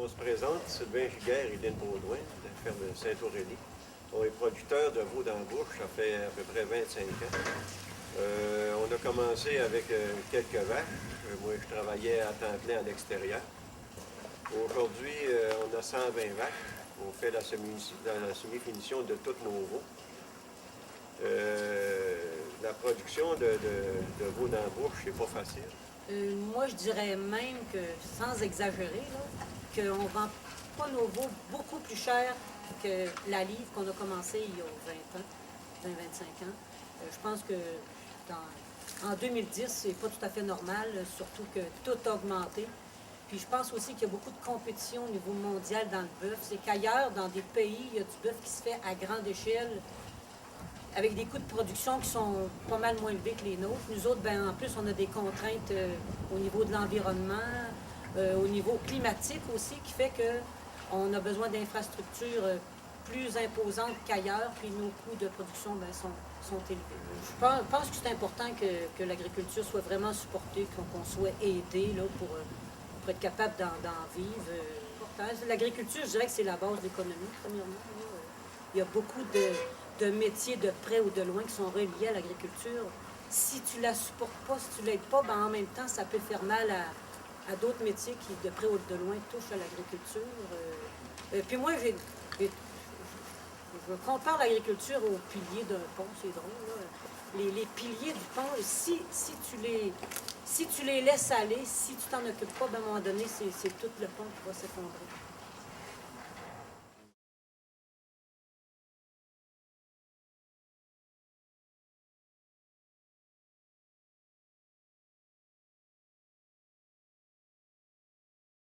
on se présente, Sylvain Giguère et Lynn Baudouin, de la ferme de Saint-Aurélie. On est producteurs de veau d'embauche, ça fait à peu près 25 ans. On a commencé avec quelques vaches. Moi, je travaillais à temps plein à l'extérieur. Aujourd'hui, on a 120 vaches. On fait la semi-finition de tous nos veaux. La production de veau d'embauche, c'est pas facile. Moi, je dirais même que, sans exagérer, qu'on ne vend pas nos veaux beaucoup plus cher que la livre qu'on a commencé il y a 20 ans, 20-25 ans. Je pense que en 2010, c'est pas tout à fait normal, surtout que tout a augmenté. Puis je pense aussi qu'il y a beaucoup de compétition au niveau mondial dans le bœuf. C'est qu'ailleurs, dans des pays, il y a du bœuf qui se fait à grande échelle, avec des coûts de production qui sont pas mal moins élevés que les nôtres. Nous autres, ben, en plus, on a des contraintes au niveau de l'environnement, au niveau climatique aussi, qui fait qu'on a besoin d'infrastructures plus imposantes qu'ailleurs, puis nos coûts de production ben, sont élevés. Je pense que c'est important que l'agriculture soit vraiment supportée, qu'on soit aidé là, pour être capable d'en vivre. L'agriculture, je dirais que c'est la base de l'économie, premièrement. Il y a beaucoup de métiers de près ou de loin qui sont reliés à l'agriculture. Si tu la supportes pas, si tu l'aides pas, ben en même temps, ça peut faire mal à d'autres métiers qui, de près ou de loin, touchent à l'agriculture. Puis moi, je compare l'agriculture aux piliers d'un pont, c'est drôle. Là. Les piliers du pont, si tu les laisses aller, si tu t'en occupes pas, ben à un moment donné, c'est tout le pont qui va s'effondrer.